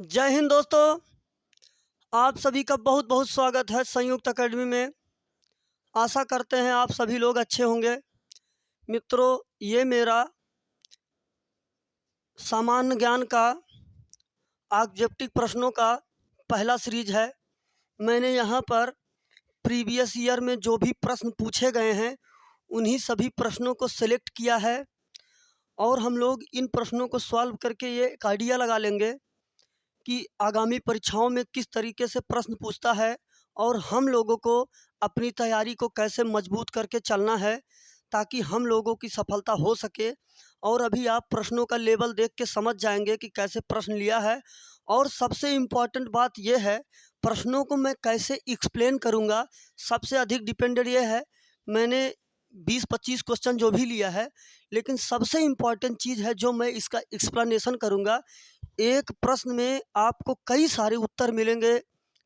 जय हिंद दोस्तों। आप सभी का बहुत बहुत स्वागत है संयुक्त अकेडमी में। आशा करते हैं आप सभी लोग अच्छे होंगे। मित्रों, ये मेरा सामान्य ज्ञान का ऑब्जेक्टिव प्रश्नों का पहला सीरीज है। मैंने यहाँ पर प्रीवियस ईयर में जो भी प्रश्न पूछे गए हैं उन्हीं सभी प्रश्नों को सिलेक्ट किया है और हम लोग इन प्रश्नों को सॉल्व करके ये एक आइडिया लगा लेंगे कि आगामी परीक्षाओं में किस तरीके से प्रश्न पूछता है और हम लोगों को अपनी तैयारी को कैसे मजबूत करके चलना है ताकि हम लोगों की सफलता हो सके। और अभी आप प्रश्नों का लेवल देख के समझ जाएंगे कि कैसे प्रश्न लिया है। और सबसे इम्पॉर्टेंट बात यह है, प्रश्नों को मैं कैसे एक्सप्लेन करूँगा, सबसे अधिक डिपेंडेड ये है। मैंने 20-25 क्वेश्चन जो भी लिया है, लेकिन सबसे इम्पॉर्टेंट चीज़ है जो मैं इसका एक्सप्लेनेशन करूँगा। एक प्रश्न में आपको कई सारे उत्तर मिलेंगे।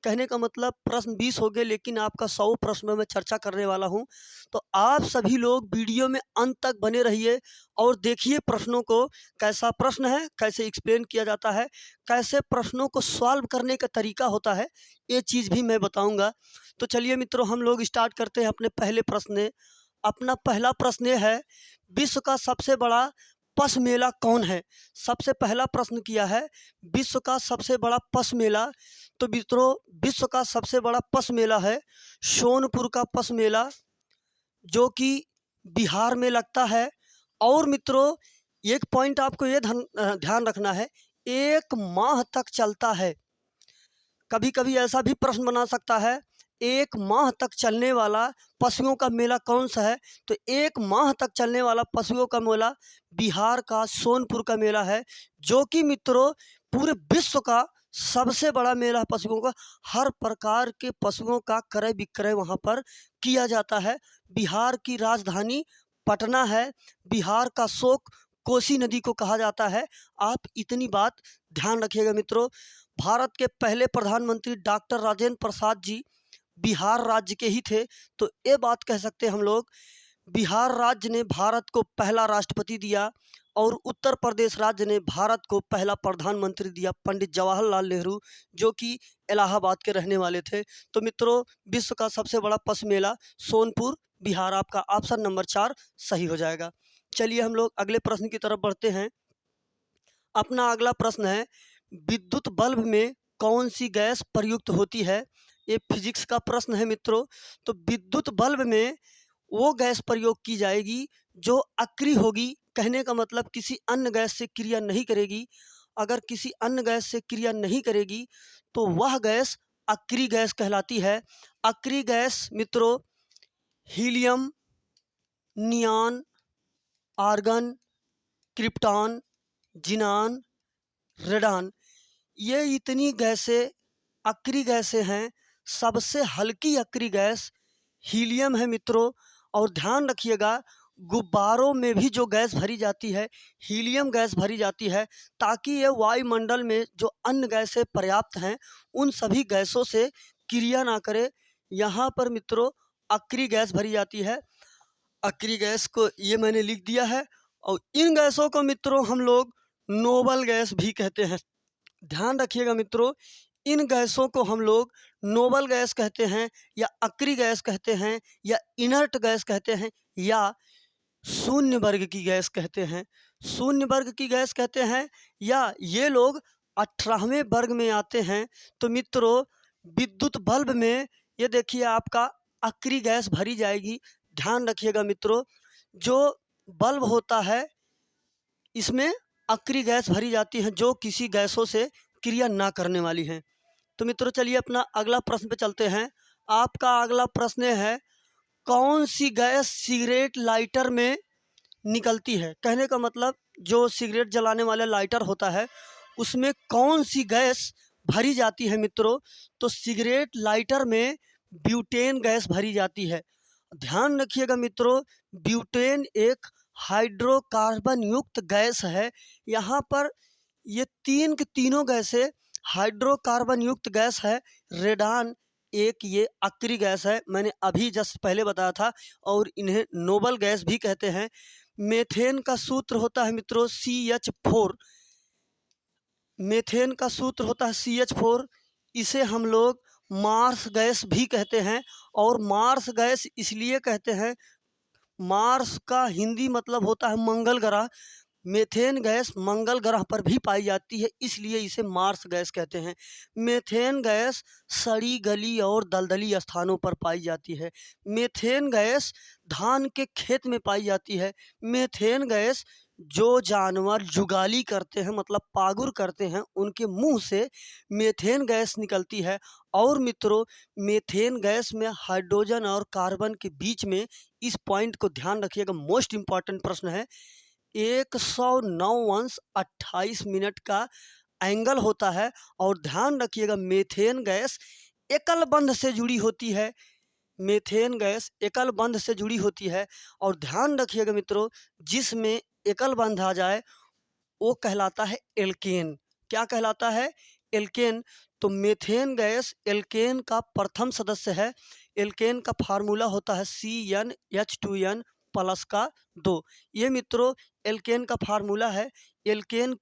कहने का मतलब प्रश्न 20 हो गए, लेकिन आपका 100 प्रश्न में मैं चर्चा करने वाला हूं। तो आप सभी लोग वीडियो में अंत तक बने रहिए और देखिए प्रश्नों को, कैसा प्रश्न है, कैसे एक्सप्लेन किया जाता है, कैसे प्रश्नों को सॉल्व करने का तरीका होता है, ये चीज़ भी मैं बताऊंगा। तो चलिए मित्रों, हम लोग स्टार्ट करते हैं अपने पहले प्रश्न से। अपना पहला प्रश्न ये है, विश्व का सबसे बड़ा पशु मेला कौन है। सबसे पहला प्रश्न किया है, विश्व का सबसे बड़ा पशु मेला। तो मित्रों, विश्व का सबसे बड़ा पशु मेला है सोनपुर का पशु मेला, जो कि बिहार में लगता है। और मित्रों, एक पॉइंट आपको ये ध्यान रखना है, 1 माह तक चलता है। कभी कभी ऐसा भी प्रश्न बना सकता है, 1 माह तक चलने वाला पशुओं का मेला कौन सा है। तो 1 माह तक चलने वाला पशुओं का मेला बिहार का सोनपुर का मेला है, जो कि मित्रों पूरे विश्व का सबसे बड़ा मेला है पशुओं का। हर प्रकार के पशुओं का क्रय विक्रय वहाँ पर किया जाता है। बिहार की राजधानी पटना है। बिहार का शोक कोसी नदी को कहा जाता है। आप इतनी बात ध्यान रखिएगा मित्रों। भारत के पहले प्रधानमंत्री डॉक्टर राजेंद्र प्रसाद जी बिहार राज्य के ही थे। तो ये बात कह सकते हैं हम लोग, बिहार राज्य ने भारत को पहला राष्ट्रपति दिया और उत्तर प्रदेश राज्य ने भारत को पहला प्रधानमंत्री दिया, पंडित जवाहरलाल नेहरू, जो कि इलाहाबाद के रहने वाले थे। तो मित्रों, विश्व का सबसे बड़ा पशु मेला सोनपुर, बिहार। आपका ऑप्शन नंबर 4 सही हो जाएगा। चलिए हम लोग अगले प्रश्न की तरफ बढ़ते हैं। अपना अगला प्रश्न है, विद्युत बल्ब में कौन सी गैस प्रयुक्त होती है। ये फिजिक्स का प्रश्न है मित्रों। तो विद्युत बल्ब में वो गैस प्रयोग की जाएगी जो अक्रिय होगी। कहने का मतलब किसी अन्य गैस से क्रिया नहीं करेगी। अगर किसी अन्य गैस से क्रिया नहीं करेगी तो वह गैस अक्रिय गैस कहलाती है। अक्रिय गैस मित्रों helium, neon, argon, krypton, xenon, radon, ये इतनी गैसें अक्रिय गैसें हैं। सबसे हल्की अक्रिय गैस हीलियम है मित्रों। और ध्यान रखिएगा, गुब्बारों में भी जो गैस भरी जाती है हीलियम गैस भरी जाती है, ताकि ये वायुमंडल में जो अन्य गैसें पर्याप्त हैं उन सभी गैसों से क्रिया ना करे। यहाँ पर मित्रों अक्रिय गैस भरी जाती है। अक्रिय गैस को ये मैंने लिख दिया है। और इन गैसों को मित्रों हम लोग नोबल गैस भी कहते हैं। ध्यान रखिएगा मित्रों, इन गैसों को हम लोग नोबल गैस कहते हैं, या अक्रिय गैस कहते हैं, या इनर्ट गैस कहते हैं, या शून्य वर्ग की गैस कहते हैं। शून्य वर्ग की गैस कहते हैं, या ये लोग 18वें वर्ग में आते हैं। तो मित्रों, विद्युत बल्ब में ये देखिए आपका अक्रिय गैस भरी जाएगी। ध्यान रखिएगा मित्रों, जो बल्ब होता है इसमें अक्रिय गैस भरी जाती है जो किसी गैसों से क्रिया ना करने वाली हैं। तो मित्रों चलिए अपना अगला प्रश्न पे चलते हैं। आपका अगला प्रश्न है, कौन सी गैस सिगरेट लाइटर में निकलती है। कहने का मतलब जो सिगरेट जलाने वाला लाइटर होता है उसमें कौन सी गैस भरी जाती है मित्रों। तो सिगरेट लाइटर में ब्यूटेन गैस भरी जाती है। ध्यान रखिएगा मित्रों, ब्यूटेन एक हाइड्रोकार्बन युक्त गैस है। यहाँ पर ये तीन की तीनों गैसें हाइड्रोकार्बन युक्त गैस है। रेडान एक ये अक्रिय गैस है, मैंने अभी जस्ट पहले बताया था, और इन्हें नोबल गैस भी कहते हैं। मेथेन का सूत्र होता है मित्रों CH4। मीथेन का सूत्र होता है CH4। इसे हम लोग मार्स गैस भी कहते हैं। और मार्स गैस इसलिए कहते हैं, मार्स का हिंदी मतलब होता है मंगल ग्रह। मीथेन गैस मंगल ग्रह पर भी पाई जाती है, इसलिए इसे मार्स गैस कहते हैं। मीथेन गैस सड़ी गली और दलदली स्थानों पर पाई जाती है। मीथेन गैस धान के खेत में पाई जाती है। मीथेन गैस जो जानवर जुगाली करते हैं, मतलब पागुर करते हैं, उनके मुंह से मीथेन गैस निकलती है। और मित्रों, मीथेन गैस में हाइड्रोजन और कार्बन के बीच में, इस पॉइंट को ध्यान रखिएगा, मोस्ट इम्पॉर्टेंट प्रश्न है, 109 अंश 28 मिनट का एंगल होता है। और ध्यान रखिएगा, मीथेन गैस एकल बंध से जुड़ी होती है। मीथेन गैस एकल बंध से जुड़ी होती है। और ध्यान रखिएगा मित्रों, जिसमें एकल बंध आ जाए वो कहलाता है एल्केन। क्या कहलाता है? एल्केन। तो मीथेन गैस एल्केन का प्रथम सदस्य है। एल्केन का फार्मूला होता है CnH2n प्लस का 2। ये मित्रों एल्केन का फार्मूला है। एल्केन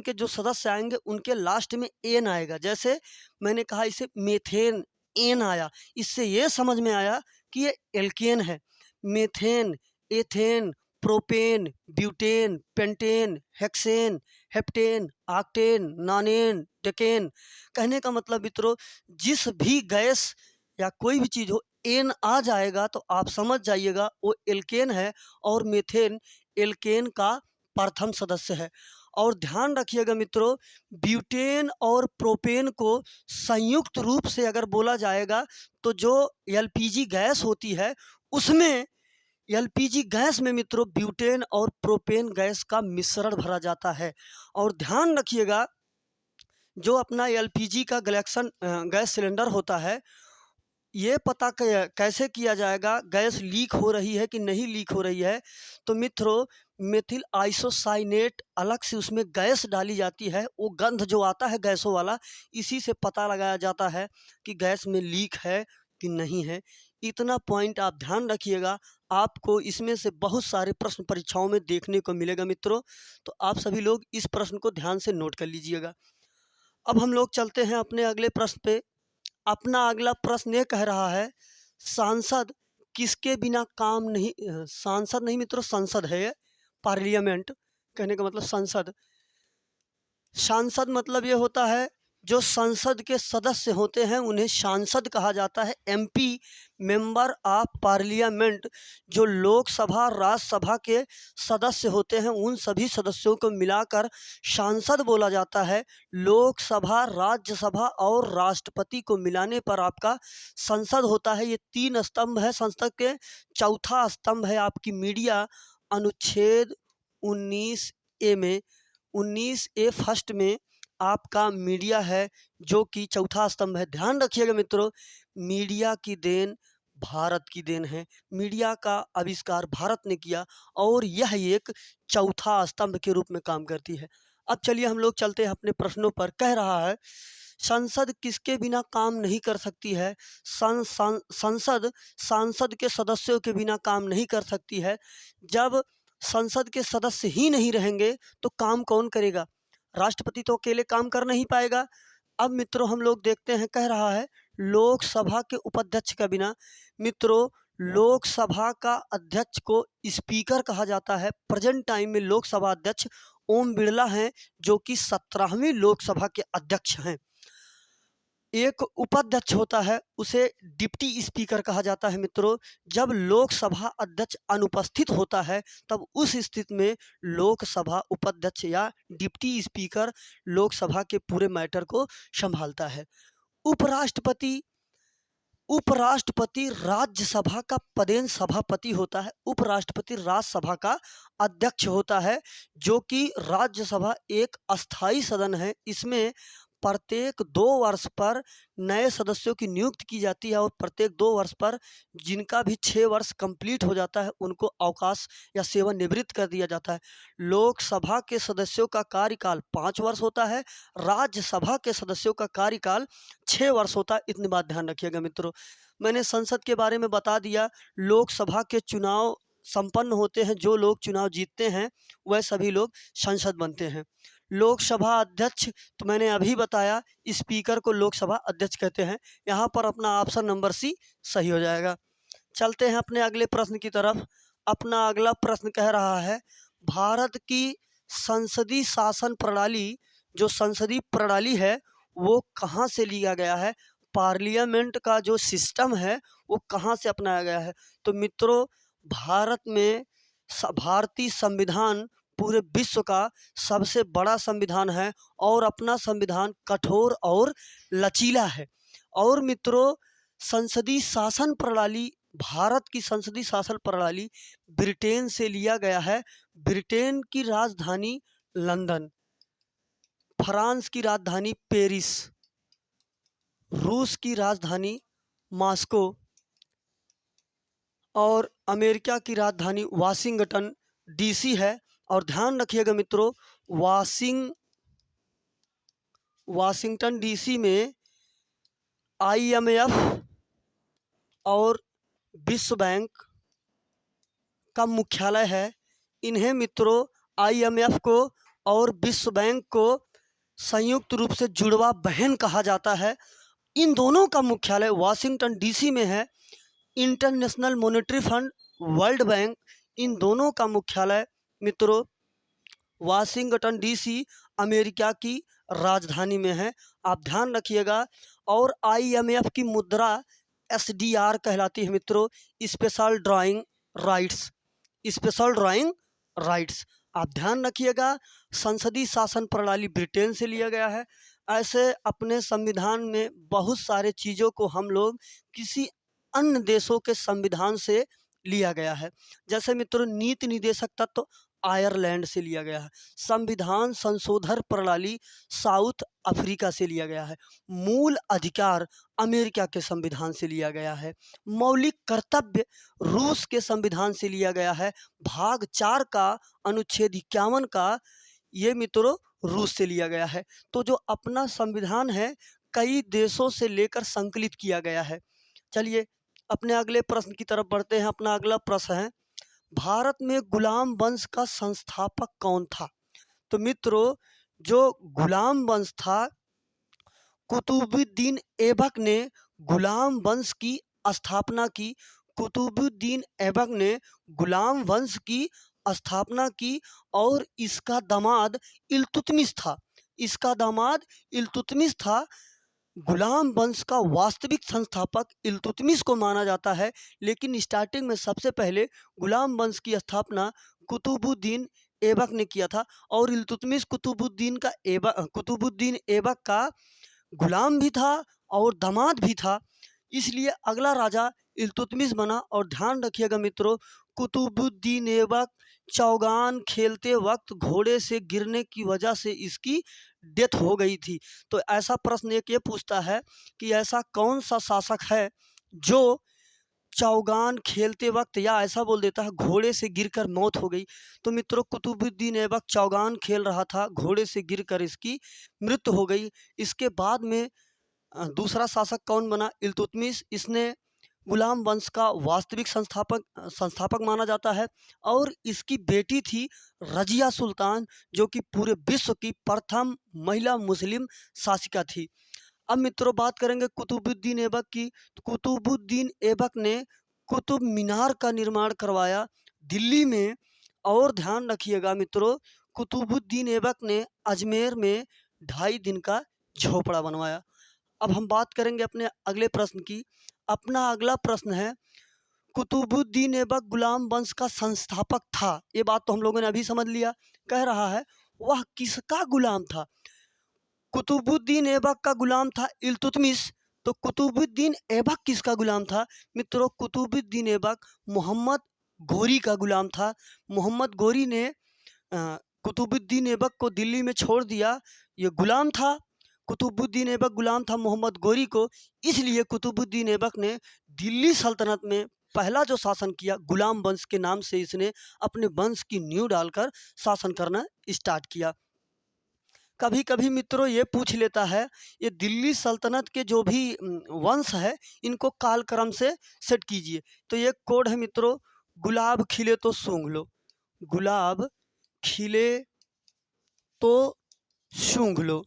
के जो सदस्य आएंगे उनके लास्ट में एन आएगा। जैसे मैंने कहा इसे मीथेन, एन आया, इससे ये समझ में आया कि ये एल्केन है। Methane, ethane, propane, butane, pentane, hexane, heptane, octane, nonane, decane. कहने का मतलब मित्रों, जिस भी गैस या कोई भी चीज़ हो, एन आ जाएगा तो आप समझ जाइएगा वो एल्केन है। और मीथेन एल्केन का प्रथम सदस्य है। और ध्यान रखिएगा मित्रों, ब्यूटेन और प्रोपेन को संयुक्त रूप से अगर बोला जाएगा तो जो LPG गैस होती है उसमें, LPG गैस में मित्रों ब्यूटेन और प्रोपेन गैस का मिश्रण भरा जाता है। और ध्यान रखिएगा, जो अपना LPG का गैस सिलेंडर होता है, ये पता कैसे किया जाएगा गैस लीक हो रही है कि नहीं लीक हो रही है? तो मित्रों, मेथिल आइसोसाइनेट अलग से उसमें गैस डाली जाती है। वो गंध जो आता है गैसों वाला, इसी से पता लगाया जाता है कि गैस में लीक है कि नहीं है। इतना पॉइंट आप ध्यान रखिएगा, आपको इसमें से बहुत सारे प्रश्न परीक्षाओं में देखने को मिलेगा मित्रों। तो आप सभी लोग इस प्रश्न को ध्यान से नोट कर लीजिएगा। अब हम लोग चलते हैं अपने अगले प्रश्न पे। अपना अगला प्रश्न ये कह रहा है, सांसद किसके बिना काम नहीं, सांसद नहीं मित्रों, संसद है ये, पार्लियामेंट कहने का मतलब संसद। सांसद मतलब ये होता है, जो संसद के सदस्य होते हैं उन्हें सांसद कहा जाता है। MP मेंबर ऑफ पार्लियामेंट, जो लोकसभा राज्यसभा के सदस्य होते हैं उन सभी सदस्यों को मिलाकर सांसद बोला जाता है। लोकसभा, राज्यसभा और राष्ट्रपति को मिलाने पर आपका संसद होता है। ये 3 स्तंभ है संसद के। चौथा स्तंभ है आपकी मीडिया, अनुच्छेद 19A में, 19A फर्स्ट में आपका मीडिया है, जो कि चौथा स्तंभ है। ध्यान रखिएगा मित्रों, मीडिया की देन भारत की देन है। मीडिया का आविष्कार भारत ने किया और यह एक चौथा स्तंभ के रूप में काम करती है। अब चलिए हम लोग चलते हैं अपने प्रश्नों पर। कह रहा है, संसद किसके बिना काम नहीं कर सकती है? संसद सांसद के सदस्यों के बिना काम नहीं कर सकती है। जब संसद के सदस्य ही नहीं रहेंगे तो काम कौन करेगा? राष्ट्रपति तो अकेले काम कर नहीं पाएगा। अब मित्रों हम लोग देखते हैं, कह रहा है लोकसभा के उपाध्यक्ष के बिना। मित्रों, लोकसभा का अध्यक्ष को स्पीकर कहा जाता है। प्रेजेंट टाइम में लोकसभा अध्यक्ष ओम बिरला हैं, जो कि 17वीं लोकसभा के अध्यक्ष हैं। एक उपाध्यक्ष होता है, उसे डिप्टी स्पीकर कहा जाता है। मित्रों, जब लोकसभा अध्यक्ष अनुपस्थित होता है तब उस स्थिति में लोकसभा उपाध्यक्ष या डिप्टी स्पीकर लोकसभा के पूरे मैटर को संभालता है। उपराष्ट्रपति राज्यसभा का पदेन सभापति होता है। उपराष्ट्रपति राज्यसभा का अध्यक्ष होता है, जो कि राज्यसभा एक अस्थाई सदन है। इसमें प्रत्येक 2 वर्ष पर नए सदस्यों की नियुक्ति की जाती है और प्रत्येक 2 वर्ष पर जिनका भी 6 वर्ष कंप्लीट हो जाता है उनको अवकाश या सेवानिवृत्त कर दिया जाता है। लोकसभा के सदस्यों का कार्यकाल 5 वर्ष होता है, राज्यसभा के सदस्यों का कार्यकाल 6 वर्ष होता है। इतनी बात ध्यान रखिएगा मित्रों। मैंने संसद के बारे में बता दिया। लोकसभा के चुनाव संपन्न होते हैं, जो लोग चुनाव जीतते हैं वह सभी लोग संसद बनते हैं। लोकसभा अध्यक्ष तो मैंने अभी बताया, स्पीकर को लोकसभा अध्यक्ष कहते हैं। यहाँ पर अपना ऑप्शन नंबर सी सही हो जाएगा। चलते हैं अपने अगले प्रश्न की तरफ। अपना अगला प्रश्न कह रहा है, भारत की संसदीय शासन प्रणाली, जो संसदीय प्रणाली है वो कहाँ से लिया गया है? पार्लियामेंट का जो सिस्टम है वो कहाँ से अपनाया गया है? तो मित्रों, भारत में भारतीय संविधान पूरे विश्व का सबसे बड़ा संविधान है और अपना संविधान कठोर और लचीला है। और मित्रों, संसदीय शासन प्रणाली, भारत की संसदीय शासन प्रणाली ब्रिटेन से लिया गया है। ब्रिटेन की राजधानी लंदन, फ्रांस की राजधानी पेरिस, रूस की राजधानी मॉस्को और अमेरिका की राजधानी वाशिंगटन डीसी है। और ध्यान रखिएगा मित्रों, वाशिंगटन डीसी में IMF और विश्व बैंक का मुख्यालय है। इन्हें मित्रों, IMF को और विश्व बैंक को संयुक्त रूप से जुड़वा बहन कहा जाता है। इन दोनों का मुख्यालय वाशिंगटन डीसी में है। International Monetary Fund, World Bank, इन दोनों का मुख्यालय मित्रों वाशिंगटन डीसी अमेरिका की राजधानी में है। आप ध्यान रखिएगा। और IMF की मुद्रा SDR कहलाती है मित्रों, special drawing rights, special drawing rights. आप ध्यान रखिएगा, संसदीय शासन प्रणाली ब्रिटेन से लिया गया है। ऐसे अपने संविधान में बहुत सारे चीज़ों को हम लोग किसी अन्य देशों के संविधान से लिया गया है। जैसे मित्रों, नीति निदेशक तत्व आयरलैंड से लिया गया है। संविधान संशोधन प्रणाली साउथ अफ्रीका से लिया गया है। मूल अधिकार अमेरिका के संविधान से लिया गया है। मौलिक कर्तव्य रूस के संविधान से लिया गया है। भाग 4 का अनुच्छेद 51 का ये मित्रों रूस से लिया गया है। तो जो अपना संविधान है कई देशों से लेकर संकलित किया गया है। चलिए अपने अगले प्रश्न की तरफ बढ़ते हैं। अपना अगला प्रश्न है, भारत में गुलाम वंश का संस्थापक कौन था? तो मित्रों, जो गुलाम वंश था, कुतुबुद्दीन ऐबक ने गुलाम वंश की स्थापना की। कुतुबुद्दीन ऐबक ने गुलाम वंश की स्थापना की और इसका दामाद इल्तुतमिश था। इसका दामाद इल्तुतमिश था। गुलाम वंश का वास्तविक संस्थापक इल्तुतमिश को माना जाता है, लेकिन स्टार्टिंग में सबसे पहले गुलाम वंश की स्थापना कुतुबुद्दीन ऐबक ने किया था। और इल्तुतमिश कुतुबुद्दीन ऐबक का गुलाम भी था और दामाद भी था, इसलिए अगला राजा इल्तुतमिश बना। और ध्यान रखिएगा मित्रों, कुतुबुद्दीन ऐबक चौगान खेलते वक्त घोड़े से गिरने की वजह से इसकी डेथ हो गई थी। तो ऐसा प्रश्न एक ये पूछता है कि ऐसा कौन सा शासक है जो चौगान खेलते वक्त, या ऐसा बोल देता है घोड़े से गिरकर मौत हो गई। तो मित्रों, कुतुबुद्दीन ऐबक चौगान खेल रहा था, घोड़े से गिरकर इसकी मृत्यु हो गई। इसके बाद में दूसरा शासक कौन बना? इल्तुतमिश। इसने गुलाम वंश का वास्तविक संस्थापक माना जाता है। और इसकी बेटी थी रजिया सुल्तान, जो कि पूरे विश्व की प्रथम महिला मुस्लिम शासिका थी। अब मित्रों बात करेंगे कुतुबुद्दीन ऐबक की। तो कुतुबुद्दीन ऐबक ने कुतुब मीनार का निर्माण करवाया दिल्ली में। और ध्यान रखिएगा मित्रों, कुतुबुद्दीन ऐबक ने अजमेर में 2.5 दिन का झोपड़ा बनवाया। अब हम बात करेंगे अपने अगले प्रश्न की। अपना अगला प्रश्न है, कुतुबुद्दीन ऐबक गुलाम वंश का संस्थापक था, ये बात तो हम लोगों ने अभी समझ लिया। कह रहा है वह किसका गुलाम था? कुतुबुद्दीन ऐबक का गुलाम था इल्तुतमिश। तो कुतुबुद्दीन ऐबक किसका गुलाम था? मित्रों, कुतुबुद्दीन ऐबक मोहम्मद घोरी का गुलाम था। मोहम्मद घोरी ने कुतुबुद्दीन ऐबक को दिल्ली में छोड़ दिया। ये गुलाम था, कुतुबुद्दीन ऐबक गुलाम था मोहम्मद घोरी को, इसलिए कुतुबुद्दीन ऐबक ने दिल्ली सल्तनत में पहला जो शासन किया गुलाम वंश के नाम से, इसने अपने वंश की नींव डालकर शासन करना स्टार्ट किया। कभी कभी मित्रों ये पूछ लेता है, ये दिल्ली सल्तनत के जो भी वंश है इनको कालक्रम से सेट कीजिए। तो ये कोड है मित्रों, गुलाब खिले तो सूंघ लो, गुलाब खिले तो सूंघ लो।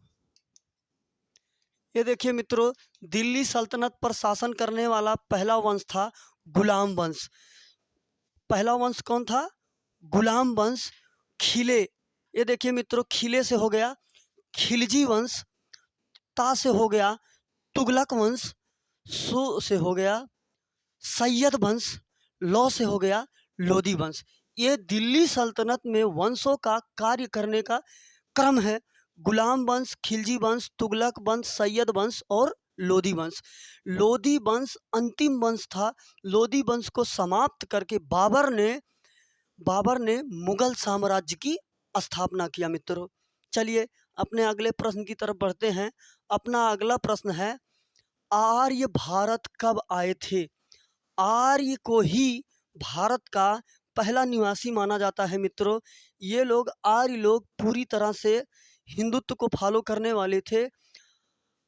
ये देखिए मित्रों, दिल्ली सल्तनत पर शासन करने वाला पहला वंश था गुलाम वंश। पहला वंश कौन था? गुलाम वंश। खिले, ये देखिए मित्रों, खिले से हो गया खिलजी वंश, ता से हो गया तुगलक वंश, सो से हो गया सैयद वंश, लौ से हो गया लोदी वंश। ये दिल्ली सल्तनत में वंशों का कार्य करने का क्रम है। गुलाम वंश, खिलजी वंश, तुगलक वंश, सैयद वंश और लोदी वंश। लोदी वंश अंतिम वंश था। लोदी वंश को समाप्त करके बाबर ने मुगल साम्राज्य की स्थापना किया। मित्रों चलिए अपने अगले प्रश्न की तरफ बढ़ते हैं। अपना अगला प्रश्न है, आर्य भारत कब आए थे? आर्य को ही भारत का पहला निवासी माना जाता है। मित्रों ये लोग, आर्य लोग, पूरी तरह से हिंदुत्व को फॉलो करने वाले थे।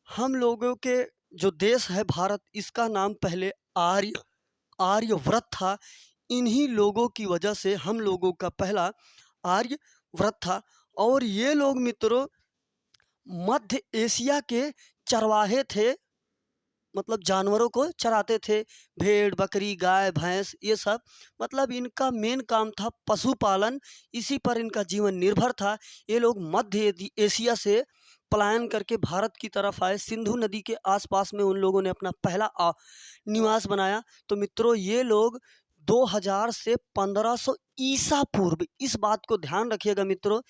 हम लोगों के जो देश है भारत, इसका नाम पहले आर्यव्रत था। इन्हीं लोगों की वजह से हम लोगों का पहला आर्यव्रत था। और ये लोग मित्रों मध्य एशिया के चरवाहे थे, मतलब जानवरों को चराते थे, भेड़ बकरी गाय भैंस ये सब। मतलब इनका मेन काम था पशुपालन, इसी पर इनका जीवन निर्भर था। ये लोग मध्य एशिया से पलायन करके भारत की तरफ आए। सिंधु नदी के आसपास में उन लोगों ने अपना पहला निवास बनाया। तो मित्रों ये लोग 2000 से 1500 ईसा पूर्व, इस बात को ध्यान रखिएगा मित्रों,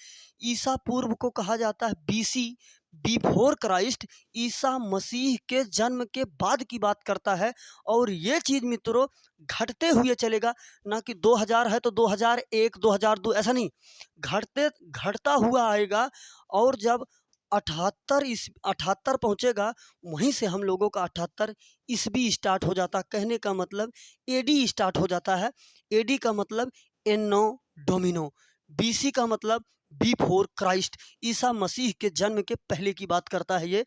ईसा पूर्व को कहा जाता है BC, before Christ. Isa Masih के जन्म के बाद की बात करता है। और ये चीज़ मित्रों घटते हुए चलेगा, ना कि 2000 है तो 2001 2002 ऐसा नहीं, घटता हुआ आएगा। और जब 78 पहुँचेगा, वहीं से हम लोगों का 78 ईस्वी स्टार्ट हो जाता। कहने का मतलब एडी स्टार्ट हो जाता है। एडी का मतलब एनो डोमिनो, बीसी का मतलब बिफोर क्राइस्ट, ईसा मसीह के जन्म के पहले की बात करता है। ये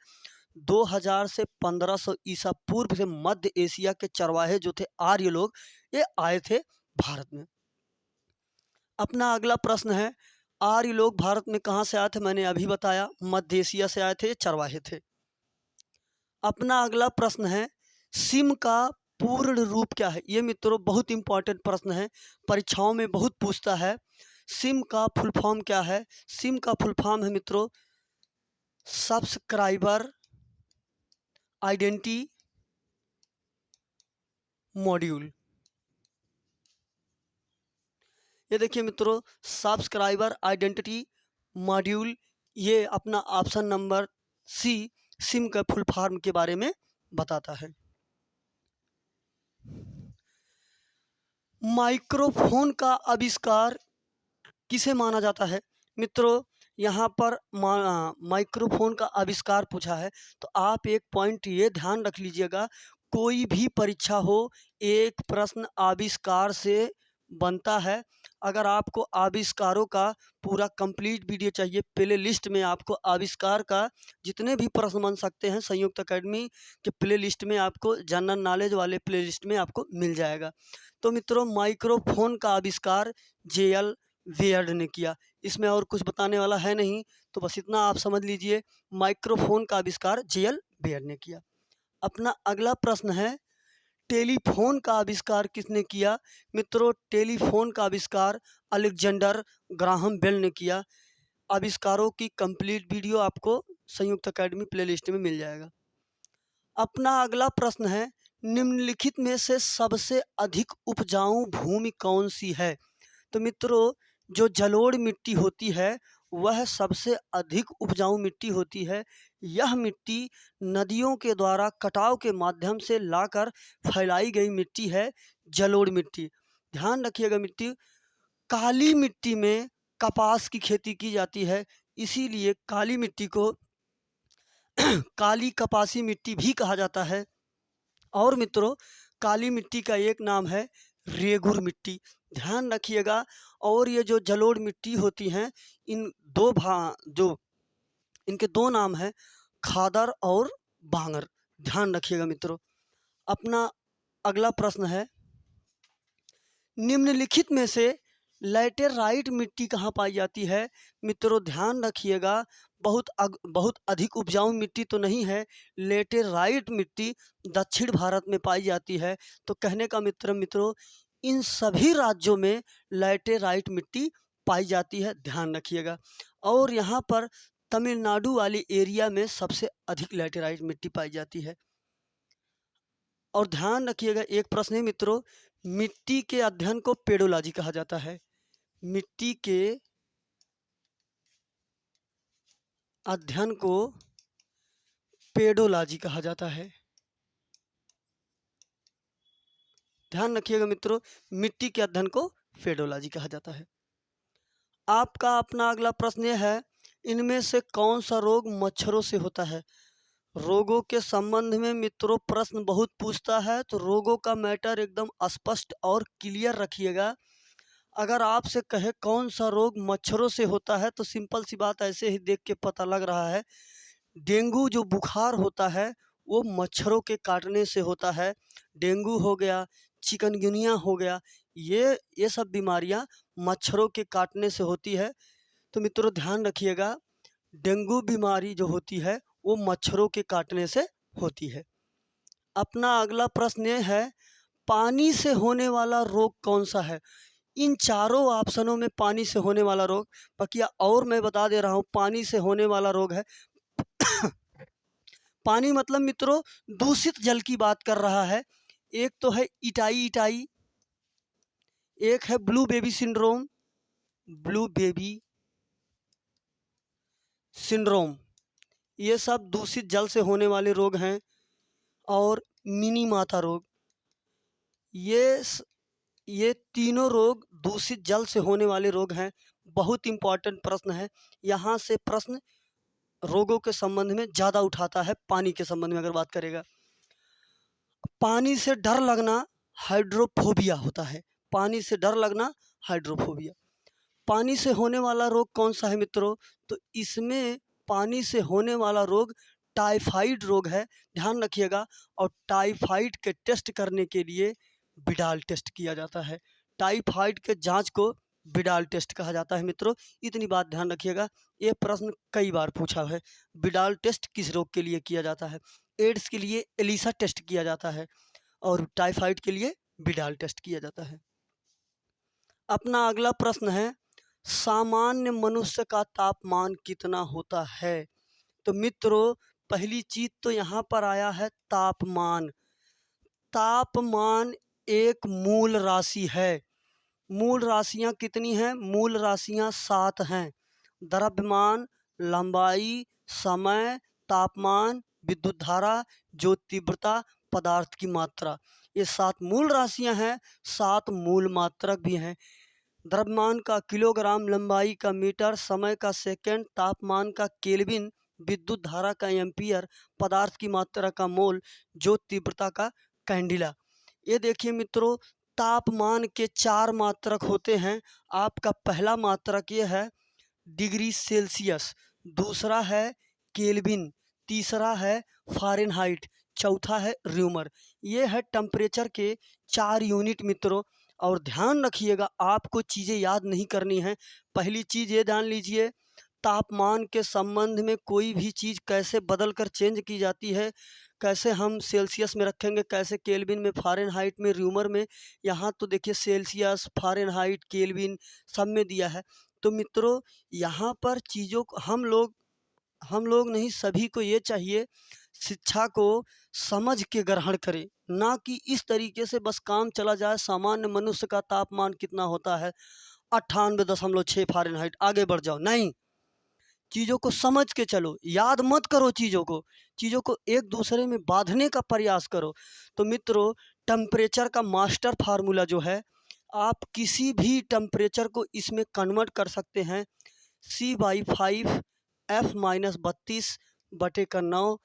2000 से 1500 ईसा पूर्व से मध्य एशिया के चरवाहे जो थे आर्य लोग, ये आए थे भारत में। अपना अगला प्रश्न है, आर्य लोग भारत में कहाँ से आए थे? मैंने अभी बताया, मध्य एशिया से आए थे, चरवाहे थे। अपना अगला प्रश्न है, सिम का पूर्ण रूप क्या है? ये मित्रों बहुत इंपॉर्टेंट प्रश्न है, परीक्षाओं में बहुत पूछता है। सिम का फुल फॉर्म क्या है? सिम का फुल फॉर्म है मित्रों सब्सक्राइबर आइडेंटिटी मॉड्यूल। ये देखिए मित्रों सब्सक्राइबर आइडेंटिटी मॉड्यूल, ये अपना ऑप्शन नंबर सी सिम का फुल फॉर्म के बारे में बताता है। माइक्रोफोन का आविष्कार किसे माना जाता है? मित्रों यहाँ पर माइक्रोफोन का आविष्कार पूछा है, तो आप एक पॉइंट ये ध्यान रख लीजिएगा, कोई भी परीक्षा हो एक प्रश्न आविष्कार से बनता है। अगर आपको आविष्कारों का पूरा कंप्लीट वीडियो चाहिए, प्ले लिस्ट में आपको आविष्कार का जितने भी प्रश्न बन सकते हैं संयुक्त अकेडमी के प्ले लिस्ट में, आपको जनरल नॉलेज वाले प्ले लिस्ट में आपको मिल जाएगा। तो मित्रों माइक्रोफोन का आविष्कार जे.एल. वेयर्ड ने किया। इसमें और कुछ बताने वाला है नहीं, तो बस इतना आप समझ लीजिए, माइक्रोफोन का आविष्कार जे.एल. वेयर्ड ने किया। अपना अगला प्रश्न है, टेलीफोन का आविष्कार किसने किया? मित्रों टेलीफोन का आविष्कार अलेक्जेंडर ग्राहम बेल ने किया। आविष्कारों की कंप्लीट वीडियो आपको संयुक्त अकेडमी प्लेलिस्ट में मिल जाएगा। अपना अगला प्रश्न है, निम्नलिखित में से सबसे अधिक उपजाऊ भूमि कौन सी है? तो मित्रों जो जलोढ़ मिट्टी होती है वह सबसे अधिक उपजाऊ मिट्टी होती है। यह मिट्टी नदियों के द्वारा कटाव के माध्यम से लाकर फैलाई गई मिट्टी है, जलोढ़ मिट्टी। ध्यान रखिएगा मिट्टी, काली मिट्टी में कपास की खेती की जाती है, इसीलिए काली मिट्टी को काली कपासी मिट्टी भी कहा जाता है। और मित्रों काली मिट्टी का एक नाम है रेगुर मिट्टी, ध्यान रखिएगा। और ये जो जलोढ़ मिट्टी होती हैं, इन इनके दो नाम हैं, खादर और बांगर, ध्यान रखिएगा मित्रों। अपना अगला प्रश्न है, निम्नलिखित में से लैटेराइट मिट्टी कहाँ पाई जाती है? मित्रों ध्यान रखिएगा, बहुत अधिक उपजाऊ मिट्टी तो नहीं है, लेटेराइट मिट्टी दक्षिण भारत में पाई जाती है। तो कहने का मित्रों, इन सभी राज्यों में लेटेराइट मिट्टी पाई जाती है, ध्यान रखिएगा। और यहाँ पर तमिलनाडु वाली एरिया में सबसे अधिक लेटेराइट मिट्टी पाई जाती है। और ध्यान रखिएगा, एक प्रश्न है मित्रों, मिट्टी के अध्ययन को पेडोलॉजी कहा जाता है। मिट्टी के अध्ययन को पेडोलॉजी कहा जाता है। ध्यान रखिएगा मित्रों, मिट्टी के अध्ययन को पेडोलॉजी कहा जाता है। आपका अपना अगला प्रश्न यह है, इनमें से कौन सा रोग मच्छरों से होता है? रोगों के संबंध में मित्रों प्रश्न बहुत पूछता है, तो रोगों का मैटर एकदम स्पष्ट और क्लियर रखिएगा। अगर आपसे कहे कौन सा रोग मच्छरों से होता है, तो सिंपल सी बात ऐसे ही देख के पता लग रहा है, डेंगू जो बुखार होता है वो मच्छरों के काटने से होता है। डेंगू हो गया, चिकनगुनिया हो गया, ये सब बीमारियां मच्छरों के काटने से होती है। तो मित्रों ध्यान रखिएगा, डेंगू बीमारी जो होती है वो मच्छरों के काटने से होती है। अपना अगला प्रश्न ये है, पानी से होने वाला रोग कौन सा है? इन चारों ऑप्शनों में पानी से होने वाला रोग, बकिया और मैं बता दे रहा हूँ, पानी से होने वाला रोग है पानी मतलब मित्रों दूषित जल की बात कर रहा है। एक तो है इटाई, एक है ब्लू बेबी सिंड्रोम, ये सब दूषित जल से होने वाले रोग हैं। और मिनी माता रोग, ये तीनों रोग दूषित जल से होने वाले रोग हैं। बहुत इंपॉर्टेंट प्रश्न है, यहाँ से प्रश्न रोगों के संबंध में ज़्यादा उठाता है। पानी के संबंध में अगर बात करेगा, पानी से डर लगना हाइड्रोफोबिया होता है। पानी से डर लगना हाइड्रोफोबिया। पानी से होने वाला रोग कौन सा है मित्रों? तो इसमें पानी से होने वाला रोग टाइफाइड रोग है, ध्यान रखिएगा। और टाइफाइड के टेस्ट करने के लिए बिडाल टेस्ट किया जाता है। टाइफाइड के जांच को बिडाल टेस्ट कहा जाता है मित्रों, इतनी बात ध्यान रखिएगा। ये प्रश्न कई बार पूछा है। बिडाल टेस्ट किस रोग के लिए किया जाता है? एड्स के लिए एलिसा टेस्ट किया जाता है और टाइफाइड के लिए बिडाल टेस्ट किया जाता है। अपना अगला प्रश्न है, सामान्य मनुष्य का तापमान कितना होता है? तो मित्रों पहली चीज तो यहाँ पर आया है तापमान। तापमान एक मूल राशि है। मूल राशियाँ कितनी हैं? मूल राशियाँ 7 हैं। द्रव्यमान, लंबाई, समय, तापमान, विद्युत धारा, ज्योत तीव्रता, पदार्थ की मात्रा, ये 7 मूल राशियाँ हैं। 7 मूल मात्रक भी हैं। द्रव्यमान का किलोग्राम, लंबाई का मीटर, समय का सेकंड, तापमान का केल्विन, विद्युत धारा का एम्पियर, पदार्थ की मात्रा का मोल, ज्योत तीव्रता का कैंडिला। ये देखिए मित्रों, तापमान के 4 मात्रक होते हैं। आपका पहला मात्रक ये है डिग्री सेल्सियस, दूसरा है केल्विन, तीसरा है फ़ारेनहाइट, चौथा है र्यूमर। ये है टेम्परेचर के 4 यूनिट मित्रों। और ध्यान रखिएगा, आपको चीज़ें याद नहीं करनी है। पहली चीज़ ये जान लीजिए, तापमान के संबंध में कोई भी चीज़ कैसे बदल कर चेंज की जाती है, कैसे हम सेल्सियस में रखेंगे, कैसे केल्विन में, फ़ारेनहाइट में, र्यूमर में। यहाँ तो देखिए सेल्सियस, फ़ारेनहाइट, केल्विन सब में दिया है। तो मित्रों यहाँ पर चीज़ों को हम लोग नहीं, सभी को ये चाहिए शिक्षा को समझ के ग्रहण करें, ना कि इस तरीके से बस काम चला जाए। सामान्य मनुष्य का तापमान कितना होता है? 98.6 फ़ारेनहाइट, आगे बढ़ जाओ। नहीं, चीज़ों को समझ के चलो, याद मत करो चीज़ों को एक दूसरे में बांधने का प्रयास करो। तो मित्रों टेम्परेचर का मास्टर फार्मूला जो है, आप किसी भी टेम्परेचर को इसमें कन्वर्ट कर सकते हैं। C/5 F-32/9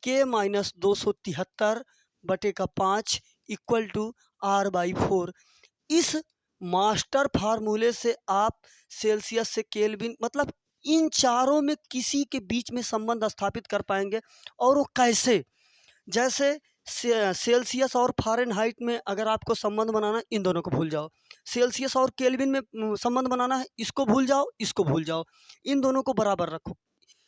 K-273/5 = R/4। इस मास्टर फार्मूले से आप सेल्सियस से केल्विन, मतलब इन चारों में किसी के बीच में संबंध स्थापित कर पाएंगे। और वो कैसे? जैसे सेल्सियस और फ़ारेनहाइट में अगर आपको संबंध बनाना है, इन दोनों को भूल जाओ। सेल्सियस और केल्विन में संबंध बनाना है, इसको भूल जाओ, इसको भूल जाओ, इन दोनों को बराबर रखो।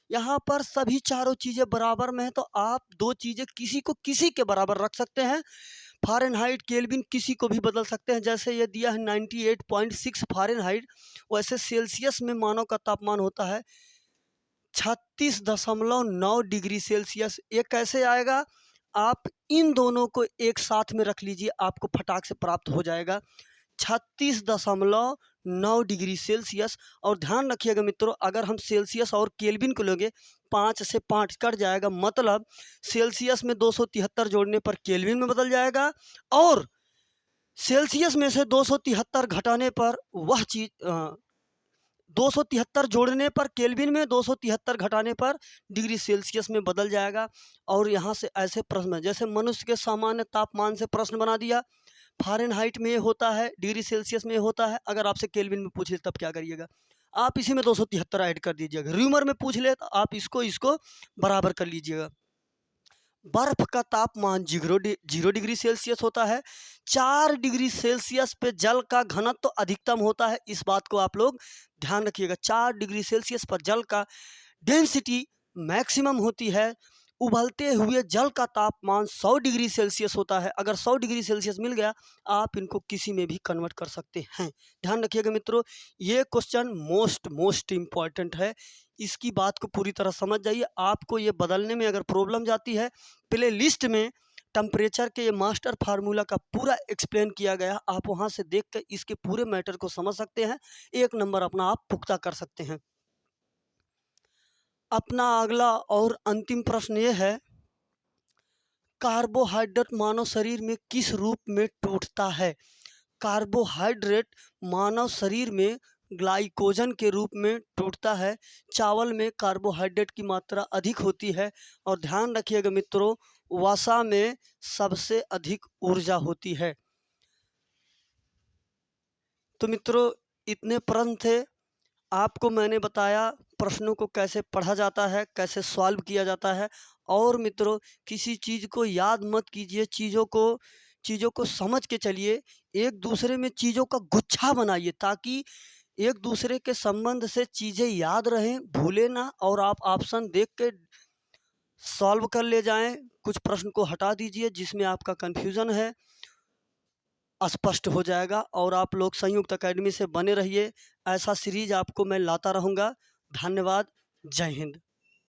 यहाँ पर सभी चारों चीज़ें बराबर में है, तो आप दो चीज़ें किसी को किसी के बराबर रख सकते हैं। फ़ारेनहाइट केल्विन किसी को भी बदल सकते हैं। जैसे ये दिया है 98.6 फ़ारेनहाइट, वैसे सेल्सियस में मानव का तापमान होता है 36.9 डिग्री सेल्सियस। ये कैसे आएगा? आप इन दोनों को एक साथ में रख लीजिए, आपको फटाक से प्राप्त हो जाएगा 36.9 डिग्री सेल्सियस। और ध्यान रखिएगा मित्रों, अगर हम सेल्सियस और केल्विन को लोगे 5 से 5 कट जाएगा, मतलब सेल्सियस में 273 जोड़ने पर केल्विन में बदल जाएगा, और सेल्सियस में से 273 घटाने पर वह चीज़ 273 जोड़ने पर केल्विन में, 273 घटाने पर डिग्री सेल्सियस में बदल जाएगा। और यहाँ से ऐसे प्रश्न, जैसे मनुष्य के सामान्य तापमान से प्रश्न बना दिया, फ़ारेनहाइट में ये होता है, डिग्री सेल्सियस में होता है, अगर आपसे केल्विन में पूछ ले तब क्या करिएगा? आप इसी में 273 ऐड कर दीजिएगा। र्यूमर में पूछ ले तो आप इसको बराबर कर लीजिएगा। बर्फ का तापमान 0 डिग्री सेल्सियस होता है। 4 डिग्री सेल्सियस पे जल का घनत्व तो अधिकतम होता है, इस बात को आप लोग ध्यान रखिएगा। 4 डिग्री सेल्सियस पर जल का डेंसिटी मैक्सिमम होती है। उबलते हुए जल का तापमान 100 डिग्री सेल्सियस होता है। अगर 100 डिग्री सेल्सियस मिल गया, आप इनको किसी में भी कन्वर्ट कर सकते हैं। ध्यान रखिएगा मित्रों, ये क्वेश्चन मोस्ट इम्पॉर्टेंट है, इसकी बात को पूरी तरह समझ जाइए। आपको ये बदलने में अगर प्रॉब्लम जाती है, प्ले लिस्ट में टेम्परेचर के ये मास्टर फार्मूला का पूरा एक्सप्लेन किया गया, आप वहाँ से देख कर इसके पूरे मैटर को समझ सकते हैं, 1 नंबर अपना आप पुख्ता कर सकते हैं। अपना अगला और अंतिम प्रश्न ये है, कार्बोहाइड्रेट मानव शरीर में किस रूप में टूटता है? कार्बोहाइड्रेट मानव शरीर में ग्लाइकोजन के रूप में टूटता है। चावल में कार्बोहाइड्रेट की मात्रा अधिक होती है। और ध्यान रखिएगा मित्रों, वसा में सबसे अधिक ऊर्जा होती है। तो मित्रों, इतने प्रश्न थे, आपको मैंने बताया प्रश्नों को कैसे पढ़ा जाता है, कैसे सॉल्व किया जाता है। और मित्रों, किसी चीज़ को याद मत कीजिए, चीज़ों को समझ के चलिए। एक दूसरे में चीज़ों का गुच्छा बनाइए, ताकि एक दूसरे के संबंध से चीज़ें याद रहें, भूले ना, और आप ऑप्शन देख के सॉल्व कर ले जाएं। कुछ प्रश्न को हटा दीजिए जिसमें आपका कन्फ्यूज़न है, स्पष्ट हो जाएगा। और आप लोग संयुक्त अकेडमी से बने रहिए, ऐसा सीरीज आपको मैं लाता रहूँगा। धन्यवाद। जय हिंद।